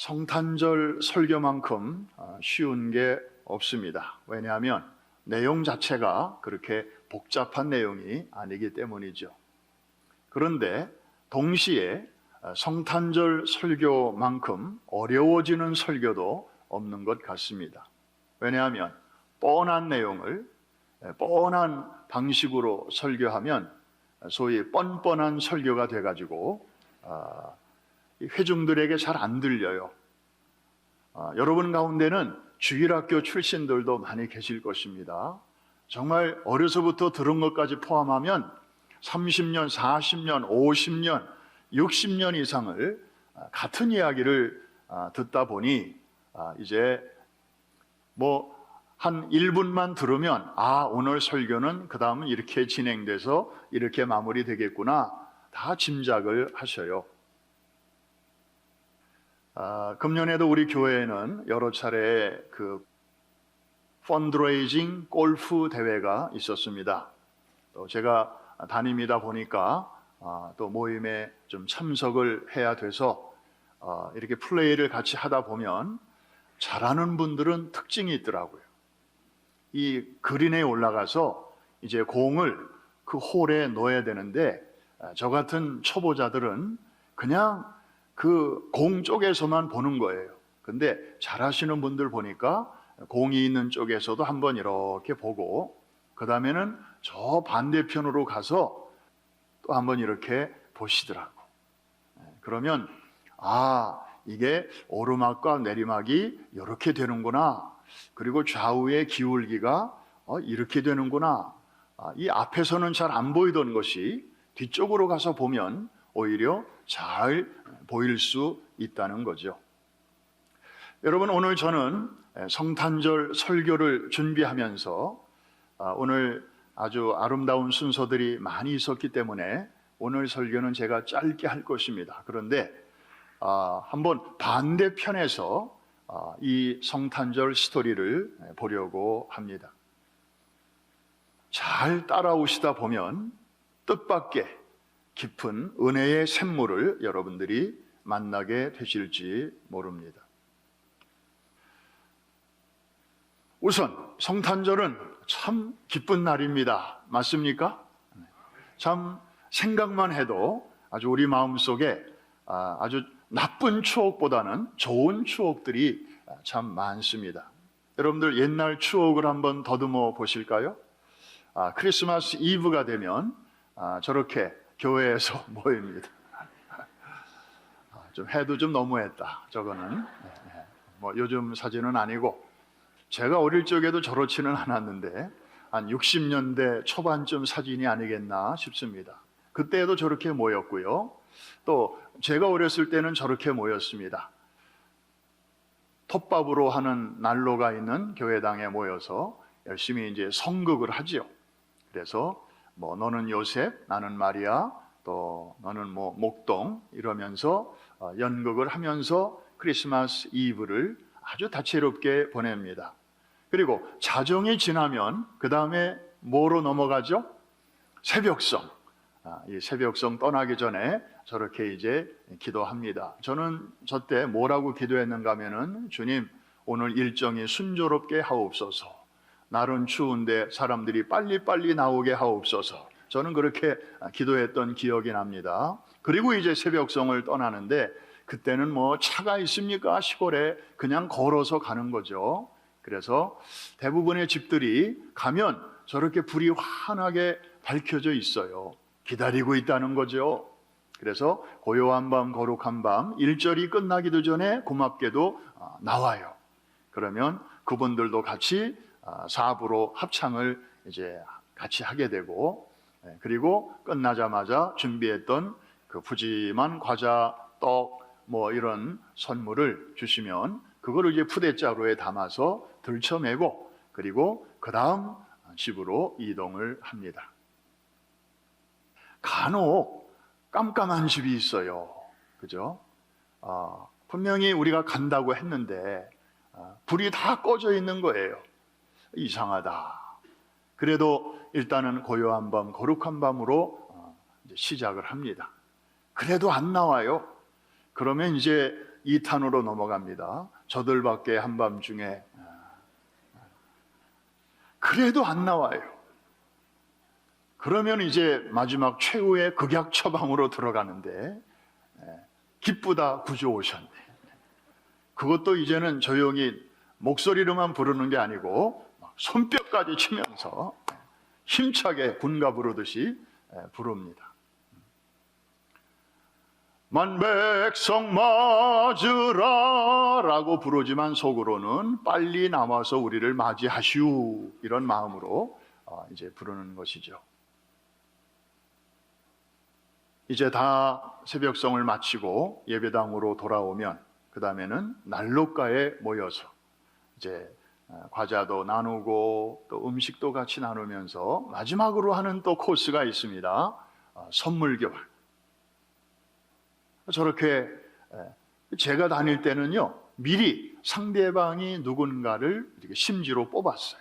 성탄절 설교만큼 쉬운 게 없습니다. 왜냐하면 내용 자체가 그렇게 복잡한 내용이 아니기 때문이죠. 그런데 동시에 성탄절 설교만큼 어려워지는 설교도 없는 것 같습니다. 왜냐하면 뻔한 내용을 뻔한 방식으로 설교하면 소위 뻔뻔한 설교가 돼가지고 회중들에게 잘 안 들려요. 여러분 가운데는 주일학교 출신들도 많이 계실 것입니다. 정말 어려서부터 들은 것까지 포함하면 30년, 40년, 50년, 60년 이상을 같은 이야기를 듣다 보니 이제 뭐 한 1분만 들으면 오늘 설교는 그 다음은 이렇게 진행돼서 이렇게 마무리되겠구나 다 짐작을 하셔요. 금년에도 우리 교회에는 여러 차례 그 펀드레이징 골프 대회가 있었습니다. 또 제가 다닙니다 보니까 또 모임에 좀 참석을 해야 돼서 이렇게 플레이를 같이 하다 보면 잘하는 분들은 특징이 있더라고요. 이 그린에 올라가서 이제 공을 그 홀에 넣어야 되는데 저 같은 초보자들은 그냥 그 공 쪽에서만 보는 거예요. 근데 잘하시는 분들 보니까 공이 있는 쪽에서도 한번 이렇게 보고 그 다음에는 저 반대편으로 가서 또 한번 이렇게 보시더라고. 그러면 이게 오르막과 내리막이 이렇게 되는구나. 그리고 좌우의 기울기가 이렇게 되는구나. 이 앞에서는 잘 안 보이던 것이 뒤쪽으로 가서 보면 오히려 잘 보일 수 있다는 거죠. 여러분, 오늘 저는 성탄절 설교를 준비하면서 오늘 아주 아름다운 순서들이 많이 있었기 때문에 오늘 설교는 제가 짧게 할 것입니다. 그런데 한번 반대편에서 이 성탄절 스토리를 보려고 합니다. 잘 따라오시다 보면 뜻밖의 깊은 은혜의 샘물을 여러분들이 만나게 되실지 모릅니다. 우선 성탄절은 참 기쁜 날입니다. 맞습니까? 참 생각만 해도 아주 우리 마음속에 아주 나쁜 추억보다는 좋은 추억들이 참 많습니다. 여러분들 옛날 추억을 한번 더듬어 보실까요? 크리스마스 이브가 되면 저렇게 교회에서 모입니다. 좀 해도 좀 너무했다. 저거는 뭐 요즘 사진은 아니고 제가 어릴 적에도 저렇지는 않았는데 한 60년대 초반쯤 사진이 아니겠나 싶습니다. 그때도 저렇게 모였고요. 또 제가 어렸을 때는 저렇게 모였습니다. 톱밥으로 하는 난로가 있는 교회당에 모여서 열심히 이제 성극을 하죠. 그래서 뭐 너는 요셉, 나는 마리아, 또 너는 뭐 목동 이러면서 연극을 하면서 크리스마스 이브를 아주 다채롭게 보냅니다. 그리고 자정이 지나면 그 다음에 뭐로 넘어가죠? 새벽성. 이 새벽성 떠나기 전에 저렇게 이제 기도합니다. 저는 저때 뭐라고 기도했는가 하면은 주님, 오늘 일정이 순조롭게 하옵소서. 날은 추운데 사람들이 빨리빨리 나오게 하옵소서. 저는 그렇게 기도했던 기억이 납니다. 그리고 이제 새벽성을 떠나는데 그때는 뭐 차가 있습니까? 시골에 그냥 걸어서 가는 거죠. 그래서 대부분의 집들이 가면 저렇게 불이 환하게 밝혀져 있어요. 기다리고 있다는 거죠. 그래서 고요한 밤 거룩한 밤 일절이 끝나기도 전에 고맙게도 나와요. 그러면 그분들도 같이 사부로 합창을 이제 같이 하게 되고, 그리고 끝나자마자 준비했던 그 푸짐한 과자, 떡 뭐 이런 선물을 주시면 그거를 이제 푸대자루에 담아서 들쳐매고 그리고 그 다음 집으로 이동을 합니다. 간혹 깜깜한 집이 있어요. 그죠? 분명히 우리가 간다고 했는데 불이 다 꺼져 있는 거예요. 이상하다. 그래도 일단은 고요한 밤, 거룩한 밤으로 이제 시작을 합니다. 그래도 안 나와요. 그러면 이제 2탄으로 넘어갑니다. 저들밖에 한밤중에. 그래도 안 나와요. 그러면 이제 마지막 최후의 극약 처방으로 들어가는데, 기쁘다 구주 오셨네. 그것도 이제는 조용히 목소리로만 부르는 게 아니고 손뼉까지 치면서 힘차게 군가 부르듯이 부릅니다. 만백성 맞으라 라고 부르지만 속으로는 빨리 나와서 우리를 맞이하시오, 이런 마음으로 이제 부르는 것이죠. 이제 다 새벽성을 마치고 예배당으로 돌아오면 그 다음에는 난로가에 모여서 이제 과자도 나누고 또 음식도 같이 나누면서 마지막으로 하는 또 코스가 있습니다. 선물 교환. 저렇게 제가 다닐 때는요, 미리 상대방이 누군가를 이렇게 심지로 뽑았어요.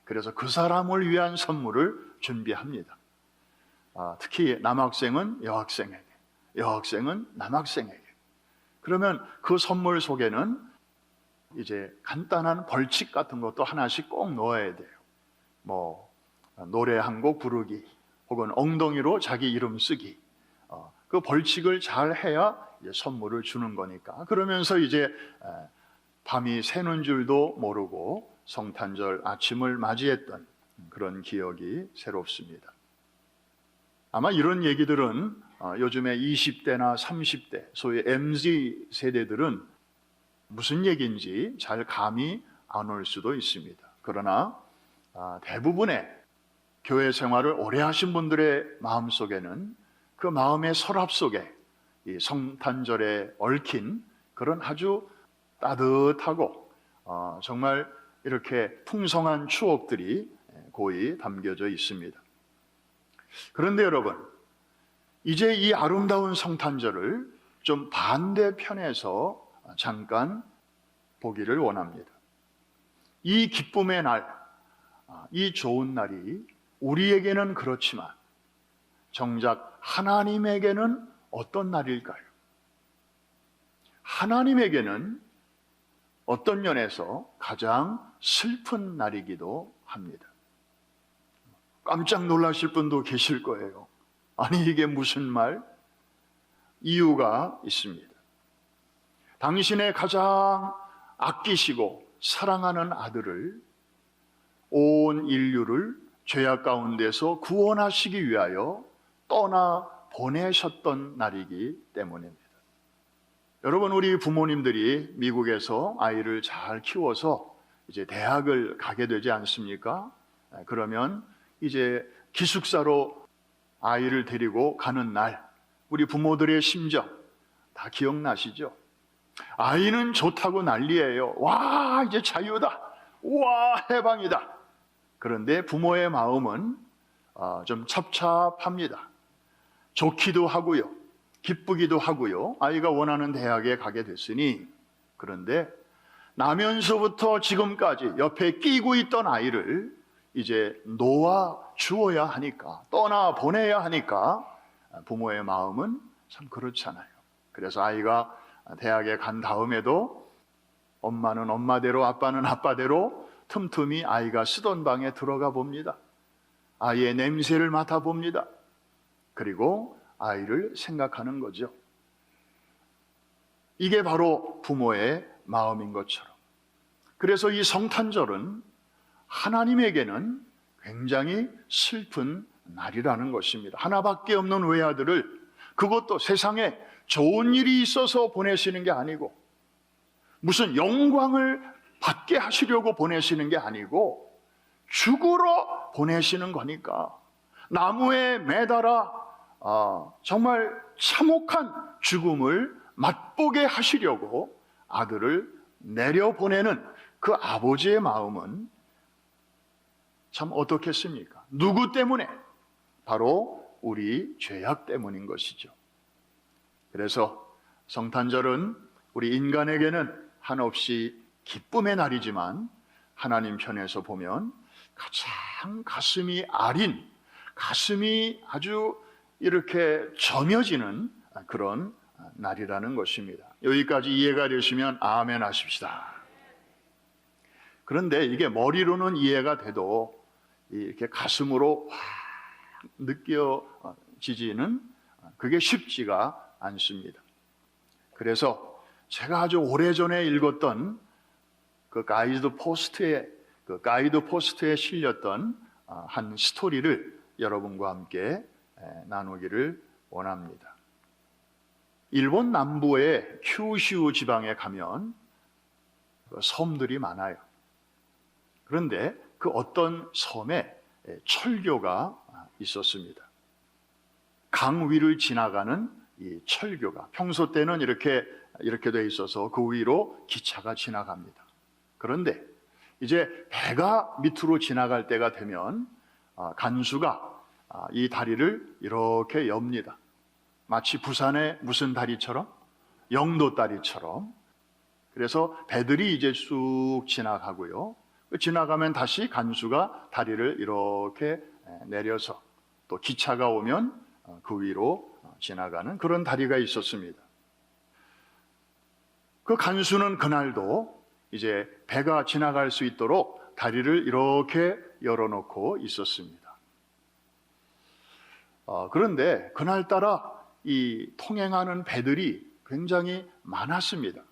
그래서 그 사람을 위한 선물을 준비합니다. 특히 남학생은 여학생에게, 여학생은 남학생에게. 그러면 그 선물 속에는 이제 간단한 벌칙 같은 것도 하나씩 꼭 넣어야 돼요. 뭐 노래 한 곡 부르기, 혹은 엉덩이로 자기 이름 쓰기. 그 벌칙을 잘 해야 이제 선물을 주는 거니까. 그러면서 이제 밤이 새는 줄도 모르고 성탄절 아침을 맞이했던 그런 기억이 새롭습니다. 아마 이런 얘기들은 요즘에 20대나 30대, 소위 MZ 세대들은 무슨 얘기인지 잘 감이 안 올 수도 있습니다. 그러나 대부분의 교회 생활을 오래 하신 분들의 마음속에는 그 마음의 서랍 속에 이 성탄절에 얽힌 그런 아주 따뜻하고 정말 이렇게 풍성한 추억들이 고이 담겨져 있습니다. 그런데 여러분, 이제 이 아름다운 성탄절을 좀 반대편에서 잠깐 보기를 원합니다. 이 기쁨의 날, 이 좋은 날이 우리에게는 그렇지만 정작 하나님에게는 어떤 날일까요? 하나님에게는 어떤 면에서 가장 슬픈 날이기도 합니다. 깜짝 놀라실 분도 계실 거예요. 아니, 이게 무슨 말? 이유가 있습니다. 당신의 가장 아끼시고 사랑하는 아들을, 온 인류를 죄악 가운데서 구원하시기 위하여 떠나 보내셨던 날이기 때문입니다. 여러분, 우리 부모님들이 미국에서 아이를 잘 키워서 이제 대학을 가게 되지 않습니까? 그러면 이제 기숙사로 아이를 데리고 가는 날, 우리 부모들의 심정 다 기억나시죠? 아이는 좋다고 난리예요. 와, 이제 자유다. 우와, 해방이다. 그런데 부모의 마음은 좀 찹찹합니다. 좋기도 하고요, 기쁘기도 하고요. 아이가 원하는 대학에 가게 됐으니. 그런데 나면서부터 지금까지 옆에 끼고 있던 아이를 이제 놓아 주어야 하니까, 떠나 보내야 하니까 부모의 마음은 참 그렇잖아요. 그래서 아이가 대학에 간 다음에도 엄마는 엄마대로, 아빠는 아빠대로 틈틈이 아이가 쓰던 방에 들어가 봅니다. 아이의 냄새를 맡아봅니다. 그리고 아이를 생각하는 거죠. 이게 바로 부모의 마음인 것처럼. 그래서 이 성탄절은 하나님에게는 굉장히 슬픈 날이라는 것입니다. 하나밖에 없는 외아들을, 그것도 세상에 좋은 일이 있어서 보내시는 게 아니고, 무슨 영광을 받게 하시려고 보내시는 게 아니고 죽으러 보내시는 거니까 나무에 매달아 정말 참혹한 죽음을 맛보게 하시려고 아들을 내려보내는 그 아버지의 마음은 참 어떻겠습니까? 누구 때문에? 바로 우리 죄악 때문인 것이죠. 그래서 성탄절은 우리 인간에게는 한없이 기쁨의 날이지만 하나님 편에서 보면 가장 가슴이 아린, 가슴이 아주 이렇게 저며지는 그런 날이라는 것입니다. 여기까지 이해가 되시면 아멘 하십시다. 그런데 이게 머리로는 이해가 돼도 이렇게 가슴으로 확 느껴지지는 그게 쉽지가 않습니다. 그래서 제가 아주 오래전에 읽었던 그 가이드 포스트에 실렸던 한 스토리를 여러분과 함께 나누기를 원합니다. 일본 남부의 큐슈 지방에 가면 섬들이 많아요. 그런데 그 어떤 섬에 철교가 있었습니다. 강 위를 지나가는 이 철교가 평소 때는 이렇게 돼 있어서 그 위로 기차가 지나갑니다. 그런데 이제 배가 밑으로 지나갈 때가 되면 간수가 이 다리를 이렇게 엽니다. 마치 부산의 무슨 다리처럼? 영도 다리처럼. 그래서 배들이 이제 쑥 지나가고요. 지나가면 다시 간수가 다리를 이렇게 내려서 또 기차가 오면 그 위로 지나가는 그런 다리가 있었습니다. 그 간수는 그날도 이제 배가 지나갈 수 있도록 다리를 이렇게 열어놓고 있었습니다. 그런데 그날따라 이 통행하는 배들이 굉장히 많았습니다.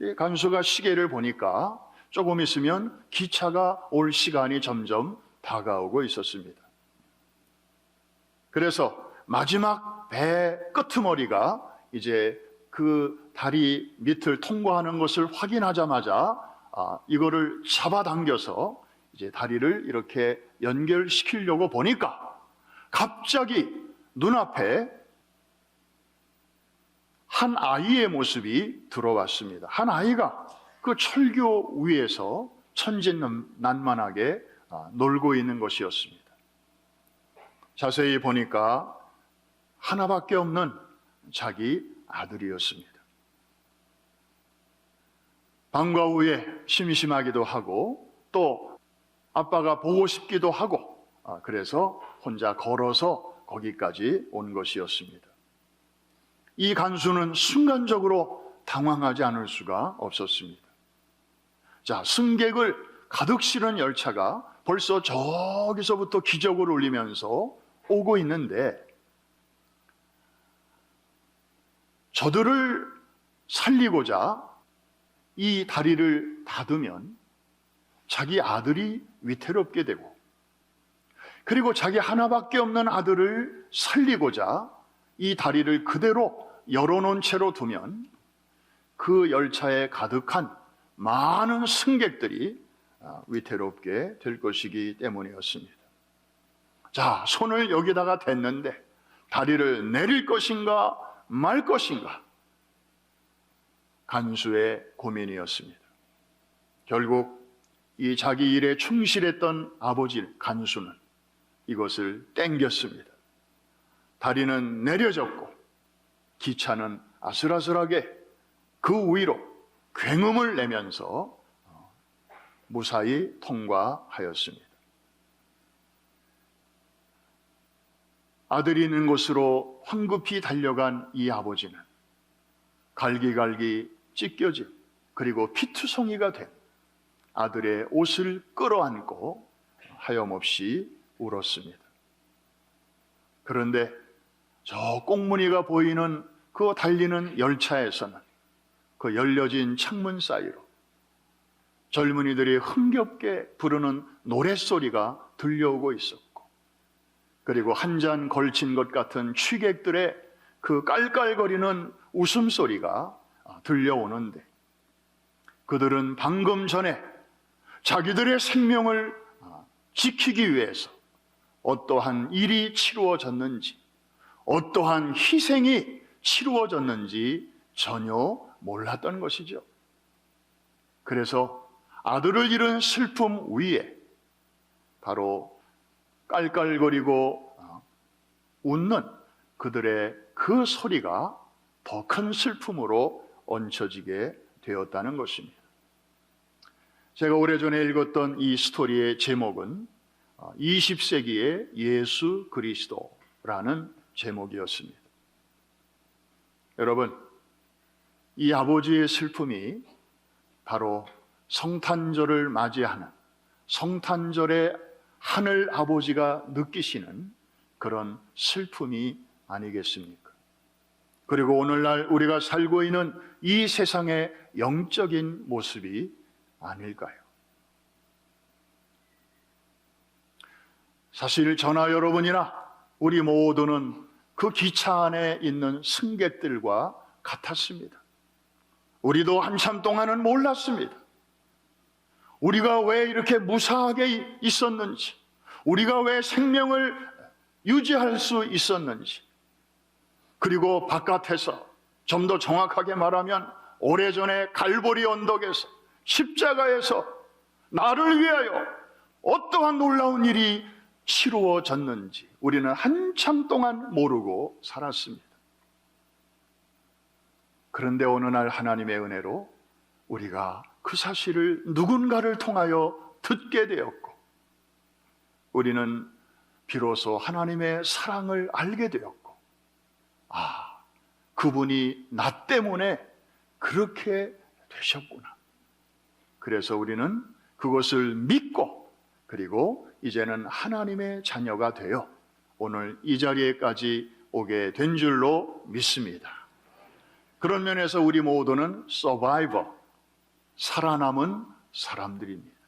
이 간수가 시계를 보니까 조금 있으면 기차가 올 시간이 점점 다가오고 있었습니다. 그래서 마지막 배 끄트머리가 이제 그 다리 밑을 통과하는 것을 확인하자마자 이거를 잡아당겨서 이제 다리를 이렇게 연결시키려고 보니까 갑자기 눈앞에 한 아이의 모습이 들어왔습니다. 한 아이가 그 철교 위에서 천진난만하게 놀고 있는 것이었습니다. 자세히 보니까 하나밖에 없는 자기 아들이었습니다. 방과 후에 심심하기도 하고 또 아빠가 보고 싶기도 하고 그래서 혼자 걸어서 거기까지 온 것이었습니다. 이 간수는 순간적으로 당황하지 않을 수가 없었습니다. 자, 승객을 가득 실은 열차가 벌써 저기서부터 기적을 울리면서 오고 있는데 저들을 살리고자 이 다리를 닫으면 자기 아들이 위태롭게 되고 그리고 자기 하나밖에 없는 아들을 살리고자 이 다리를 그대로 열어놓은 채로 두면 그 열차에 가득한 많은 승객들이 위태롭게 될 것이기 때문이었습니다. 자, 손을 여기다가 댔는데 다리를 내릴 것인가 말 것인가 간수의 고민이었습니다. 결국 이 자기 일에 충실했던 아버지 간수는 이것을 땡겼습니다. 다리는 내려졌고 기차는 아슬아슬하게 그 위로 굉음을 내면서 무사히 통과하였습니다. 아들이 있는 곳으로 황급히 달려간 이 아버지는 갈기갈기 찢겨진 그리고 피투성이가 된 아들의 옷을 끌어안고 하염없이 울었습니다. 그런데 저 꽁무니가 보이는 그 달리는 열차에서는 그 열려진 창문 사이로 젊은이들이 흥겹게 부르는 노랫소리가 들려오고 있었고 그리고 한 잔 걸친 것 같은 취객들의 그 깔깔거리는 웃음소리가 들려오는데 그들은 방금 전에 자기들의 생명을 지키기 위해서 어떠한 일이 치루어졌는지 어떠한 희생이 치루어졌는지 전혀 몰랐던 것이죠. 그래서 아들을 잃은 슬픔 위에 바로 깔깔거리고 웃는 그들의 그 소리가 더 큰 슬픔으로 얹혀지게 되었다는 것입니다. 제가 오래전에 읽었던 이 스토리의 제목은 20세기의 예수 그리스도라는 제목이었습니다. 여러분, 이 아버지의 슬픔이 바로 성탄절을 맞이하는, 성탄절에 하늘 아버지가 느끼시는 그런 슬픔이 아니겠습니까? 그리고 오늘날 우리가 살고 있는 이 세상의 영적인 모습이 아닐까요? 사실 저나 여러분이나 우리 모두는 그 기차 안에 있는 승객들과 같았습니다. 우리도 한참 동안은 몰랐습니다. 우리가 왜 이렇게 무사하게 있었는지, 우리가 왜 생명을 유지할 수 있었는지, 그리고 바깥에서 좀 더 정확하게 말하면 오래전에 갈보리 언덕에서 십자가에서 나를 위하여 어떠한 놀라운 일이 치루어졌는지 우리는 한참 동안 모르고 살았습니다. 그런데 어느 날 하나님의 은혜로 우리가 그 사실을 누군가를 통하여 듣게 되었고, 우리는 비로소 하나님의 사랑을 알게 되었고, 그분이 나 때문에 그렇게 되셨구나. 그래서 우리는 그것을 믿고, 그리고 이제는 하나님의 자녀가 되어 오늘 이 자리에까지 오게 된 줄로 믿습니다. 그런 면에서 우리 모두는 서바이버, 살아남은 사람들입니다.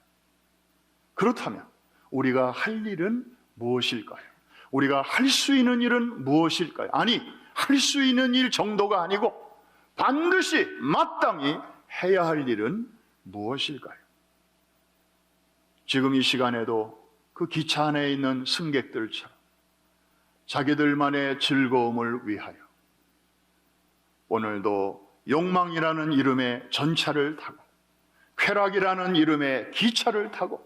그렇다면 우리가 할 일은 무엇일까요? 우리가 할 수 있는 일은 무엇일까요? 아니, 할 수 있는 일 정도가 아니고 반드시 마땅히 해야 할 일은 무엇일까요? 지금 이 시간에도 그 기차 안에 있는 승객들처럼 자기들만의 즐거움을 위하여 오늘도 욕망이라는 이름의 전차를 타고, 쾌락이라는 이름의 기차를 타고,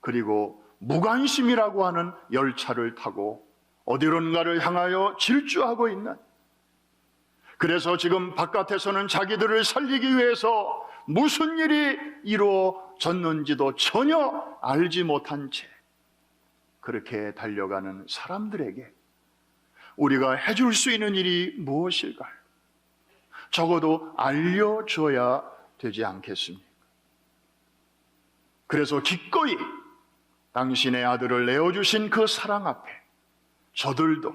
그리고 무관심이라고 하는 열차를 타고 어디론가를 향하여 질주하고 있는, 그래서 지금 바깥에서는 자기들을 살리기 위해서 무슨 일이 이루어졌는지도 전혀 알지 못한 채 그렇게 달려가는 사람들에게 우리가 해줄 수 있는 일이 무엇일까요? 적어도 알려줘야 되지 않겠습니까? 그래서 기꺼이 당신의 아들을 내어주신 그 사랑 앞에 저들도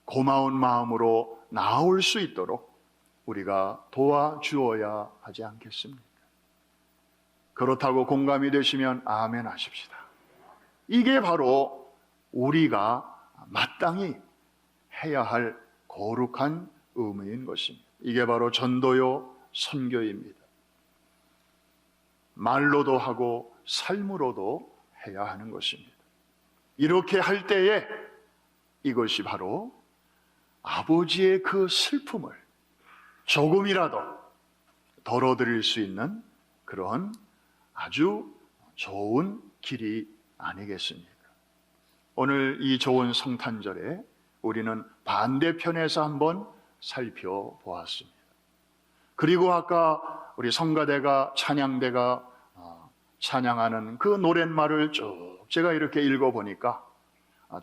고마운 마음으로 나올 수 있도록 우리가 도와주어야 하지 않겠습니까? 그렇다고 공감이 되시면 아멘 하십시다. 이게 바로 우리가 마땅히 해야 할 거룩한 의무인 것입니다. 이게 바로 전도요 선교입니다. 말로도 하고 삶으로도 해야 하는 것입니다. 이렇게 할 때에 이것이 바로 아버지의 그 슬픔을 조금이라도 덜어드릴 수 있는 그런 아주 좋은 길이 아니겠습니까? 오늘 이 좋은 성탄절에 우리는 반대편에서 한번 살펴보았습니다. 그리고 아까 우리 성가대가, 찬양대가 찬양하는 그 노랫말을 쭉 제가 이렇게 읽어보니까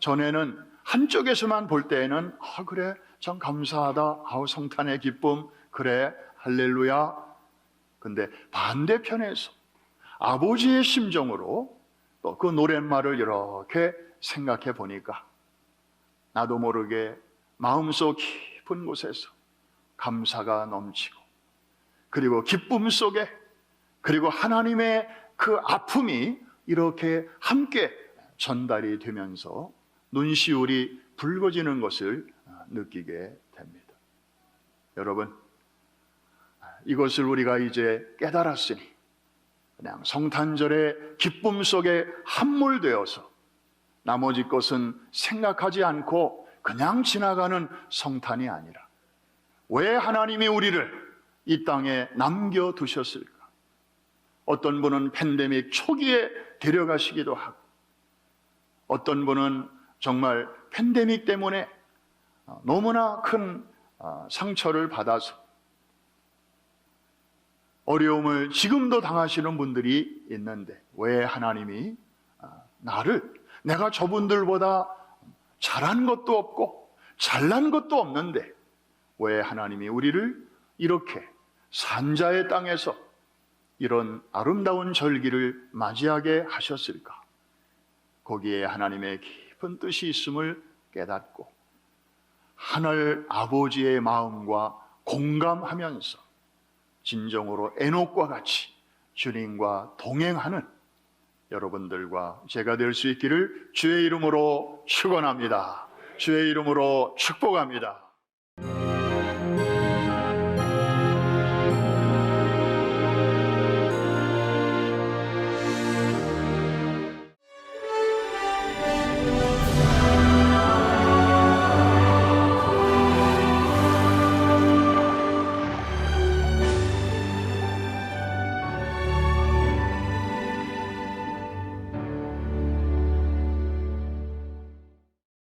전에는 한쪽에서만 볼 때에는 그래 참 감사하다, 성탄의 기쁨, 그래 할렐루야. 근데 반대편에서 아버지의 심정으로 또 그 노랫말을 이렇게 생각해 보니까 나도 모르게 마음속 깊은 곳에서 감사가 넘치고, 그리고 기쁨 속에, 그리고 하나님의 그 아픔이 이렇게 함께 전달이 되면서 눈시울이 붉어지는 것을 느끼게 됩니다. 여러분, 이것을 우리가 이제 깨달았으니 그냥 성탄절의 기쁨 속에 함몰되어서 나머지 것은 생각하지 않고 그냥 지나가는 성탄이 아니라, 왜 하나님이 우리를 이 땅에 남겨두셨을까? 어떤 분은 팬데믹 초기에 데려가시기도 하고, 어떤 분은 정말 팬데믹 때문에 너무나 큰 상처를 받아서 어려움을 지금도 당하시는 분들이 있는데, 왜 하나님이 나를, 내가 저분들보다 잘한 것도 없고 잘난 것도 없는데 왜 하나님이 우리를 이렇게 산자의 땅에서 이런 아름다운 절기를 맞이하게 하셨을까? 거기에 하나님의 깊은 뜻이 있음을 깨닫고 하늘 아버지의 마음과 공감하면서 진정으로 에녹과 같이 주님과 동행하는 여러분들과 제가 될 수 있기를 주의 이름으로 축원합니다. 주의 이름으로 축복합니다.